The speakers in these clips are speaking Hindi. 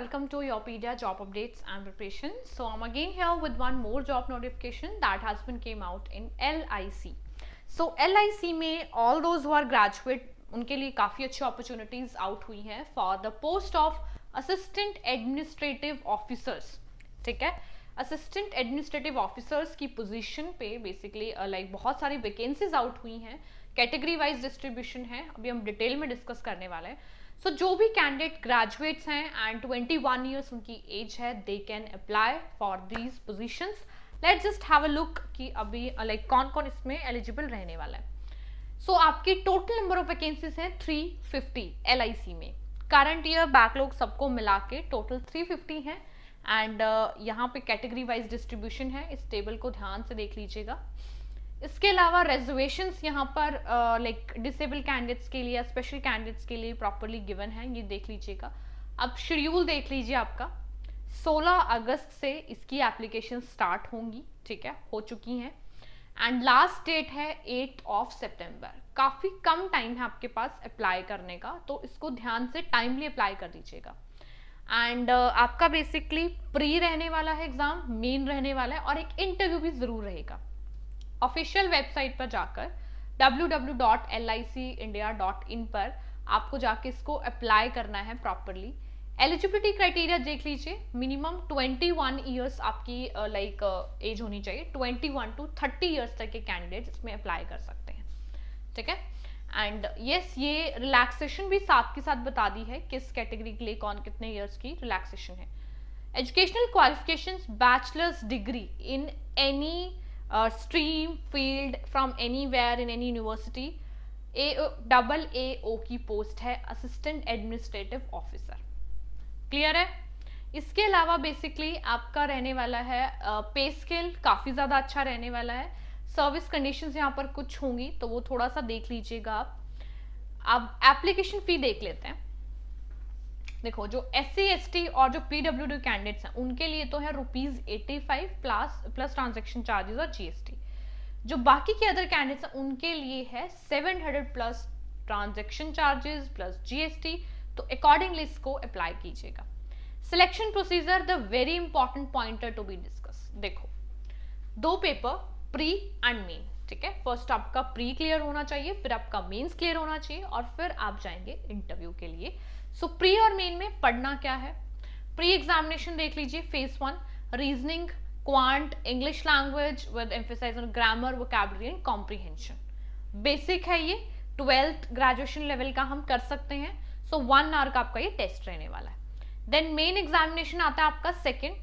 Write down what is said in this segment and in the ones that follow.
welcome to Yopedia Job Updates and Preparation. So I'm again here with one more job notification that has been came out in LIC. So LIC में all those who are graduate उनके लिए काफ़ी अच्छी opportunities out हुई हैं for the post of assistant administrative officers. ठीक है, असिस्टेंट एडमिनिस्ट्रेटिव ऑफिसर्स की पोजीशन पे बेसिकली लाइक बहुत सारी वैकेंसीज आउट हुई हैं, कैटेगरी वाइज डिस्ट्रीब्यूशन है, अभी हम डिटेल में डिस्कस करने वाले हैं. सो जो भी कैंडिडेट ग्रेजुएट्स हैं एंड 21 ईयर्स उनकी एज है, they can apply for these positions. Let's just have a look कि अभी लाइक कौन कौन इसमें एलिजिबल रहने वाला है. सो आपकी टोटल नंबर ऑफ वैकेंसीज हैं 350 LIC में. करंट ईयर बैकलॉग सबको मिला के टोटल 350 है एंड यहाँ पे कैटेगरी वाइज डिस्ट्रीब्यूशन है. इस टेबल को ध्यान से देख लीजिएगा. इसके अलावा रिजर्वेशंस यहाँ पर लाइक डिसेबल कैंडिडेट्स के लिए, स्पेशल कैंडिडेट्स के लिए प्रॉपरली गिवन है, ये देख लीजिएगा. अब शेड्यूल देख लीजिए आपका. 16 अगस्त से इसकी एप्लीकेशन स्टार्ट होंगी, ठीक है, हो चुकी हैं एंड लास्ट डेट है 8 सितंबर. काफ़ी कम टाइम है आपके पास अप्लाई करने का, तो इसको ध्यान से टाइमली अप्लाई कर दीजिएगा. एंड आपका बेसिकली प्री रहने वाला है एग्जाम, मेन रहने वाला है और एक इंटरव्यू भी जरूर रहेगा. ऑफिशियल वेबसाइट पर जाकर www.licindia.in पर आपको जाके इसको अप्लाई करना है प्रॉपरली. एलिजिबिलिटी क्राइटेरिया देख लीजिए. मिनिमम 21 ईयर्स आपकी लाइक एज होनी चाहिए. 21 to 30 ईयर्स तक के कैंडिडेट इसमें अप्लाई कर सकते हैं, ठीक है. एंड यस, ये रिलैक्सेशन भी साथ के साथ बता दी है किस कैटेगरी के लिए कौन कितने ईयर्स की रिलैक्सेशन है. Educational qualifications bachelors degree in any stream field from anywhere in any university. AAO की पोस्ट है असिस्टेंट एडमिनिस्ट्रेटिव ऑफिसर. क्लियर है. इसके अलावा बेसिकली आपका रहने वाला है पे स्केल काफ़ी ज़्यादा अच्छा रहने वाला है. सर्विस कंडीशंस यहाँ पर कुछ होंगी तो वो थोड़ा सा देख लीजिएगा आप. अब एप्लीकेशन फी देख लेते हैं. देखो, जो SC ST और जो PWD कैंडिडेट्स हैं उनके लिए तो है ₹85 प्लस ट्रांजेक्शन चार्जेस और GST. जो बाकी के अदर कैंडिडेट्स हैं उनके लिए है 700 plus transaction charges plus GST. तो अकॉर्डिंगली इसको अप्लाई कीजिएगा. Selection procedure, the very important pointer to be discuss. देखो, 2 पेपर प्री एंड मेन, ठीक है. फर्स्ट आपका प्री क्लियर होना चाहिए, फिर आपका मेंस क्लियर होना चाहिए और फिर आप जाएंगे इंटरव्यू के लिए. सो प्री और मेन में पढ़ना क्या है. प्री एग्जामिनेशन देख लीजिए. Phase 1 reasoning, quant, English language with emphasise on grammar, vocabulary and comprehension. Basic है ये, 12th ग्रेजुएशन लेवल का हम कर सकते हैं. सो 1 आवर का आपका ये टेस्ट रहने वाला है. देन मेन एग्जामिनेशन आता है आपका सेकेंड,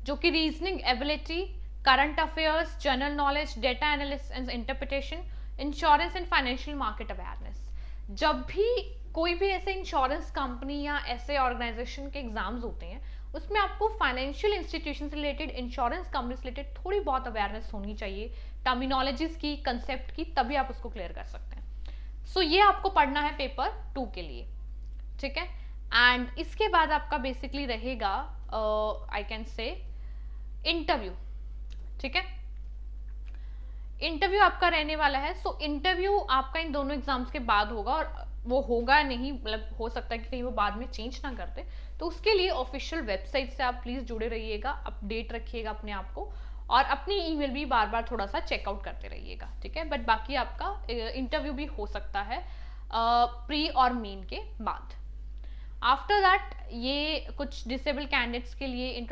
जो कि reasoning ability, current affairs, general knowledge, data analysis and interpretation, insurance and financial market awareness. जब भी कोई भी ऐसे इंश्योरेंस कंपनी या ऐसे ऑर्गेनाइजेशन के एग्जाम्स होते हैं उसमें आपको फाइनेंशियल इंस्टीट्यूशन से रिलेटेड, इंश्योरेंस कंपनी से रिलेटेड थोड़ी बहुत अवेयरनेस होनी चाहिए, टर्मिनोलॉजीज की, कंसेप्ट की, तभी आप उसको क्लियर कर सकते हैं. सो ये आपको पढ़ना है पेपर 2 के लिए, ठीक है. एंड इसके बाद आपका बेसिकली रहेगा आई कैन से इंटरव्यू, ठीक है. इंटरव्यू आपका रहने वाला है. सो इंटरव्यू आपका इन दोनों एग्जाम्स के बाद होगा और वो होगा नहीं, मतलब हो सकता है कि कहीं वो बाद में चेंज ना करते. तो उसके लिए ऑफिशियल वेबसाइट से आप प्लीज जुड़े रहिएगा, अपडेट रखिएगा अपने आप को और अपनी ईमेल भी बार बार थोड़ा सा चेकआउट करते रहिएगा, ठीक है. बट बाकी आपका इंटरव्यू भी हो सकता है प्री और मेन के बाद. आफ्टर दैट ये कुछ डिसेबल कैंडिडेट्स के लिए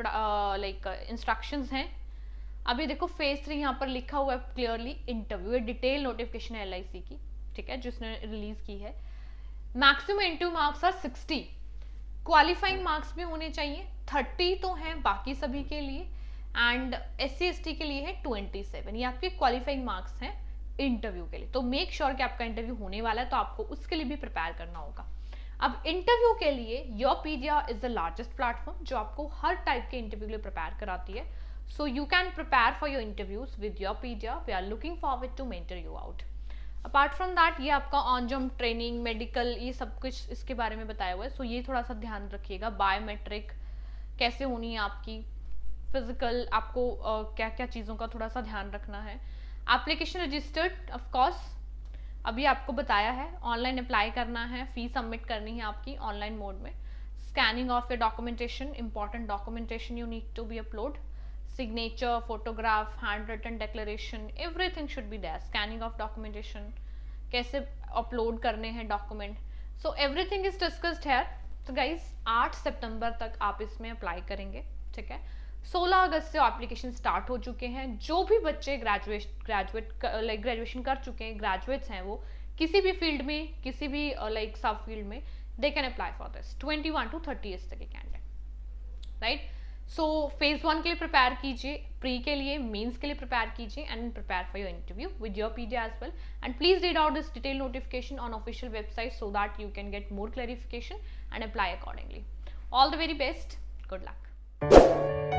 लाइक इंस्ट्रक्शंस हैं. अभी देखो फेज 3 यहाँ पर लिखा हुआ है क्लियरली इंटरव्यू. ये डिटेल नोटिफिकेशन है LIC की, ठीक है, जिसने रिलीज की है. Maximum interview marks are 60. Qualifying marks भी होने चाहिए. 30 तो हैं बाकी सभी के लिए एंड SC ST के लिए है 27. ये आपके क्वालिफाइंग मार्क्स हैं इंटरव्यू के लिए. तो मेक श्योर कि आपका इंटरव्यू होने वाला है, तो आपको उसके लिए भी प्रिपेयर करना होगा. अब इंटरव्यू के लिए योरपीडिया इज द लार्जेस्ट प्लेटफॉर्म जो आपको हर टाइप के इंटरव्यू के लिए प्रिपेयर कराती है. So you can prepare for your interviews with Yopedia. We are looking forward to mentor you out. Apart from that, ये आपका ऑन जॉब ट्रेनिंग, मेडिकल, ये सब कुछ इसके बारे में बताया हुआ है. सो ये थोड़ा सा ध्यान रखिएगा. बायोमेट्रिक कैसे होनी है आपकी, फिजिकल, आपको क्या क्या चीज़ों का थोड़ा सा ध्यान रखना है. एप्लीकेशन रजिस्टर्ड ऑफ कोर्स अभी आपको बताया है. ऑनलाइन अप्लाई करना है, फी सबमिट करनी है आपकी ऑनलाइन मोड में. scanning of your documentation, important documentation you need to be upload, signature, photograph, handwritten declaration, everything should be there. Scanning of documentation, कैसे upload करने हैं document, so everything is discussed here. तो guys 8 सितंबर तक आप इसमें अप्लाई करेंगे, ठीक है। 16 अगस्त से एप्लीकेशन स्टार्ट हो चुके हैं। जो भी बच्चे ग्रेजुएशन कर चुके हैं, ग्रेजुएट्स हैं, वो किसी भी फील्ड में, किसी भी लाइक सब फील्ड में, they can apply for this 21 to 30 तक के कैंडिडेट, राइट। सो फेज 1 के लिए प्रिपेयर कीजिए, प्री के लिए, मेंस के लिए प्रिपेयर कीजिए, and prepare for your interview with your PD as well, and please read out this detail notification on official website so that you can get more clarification and apply accordingly. All the very best, good luck.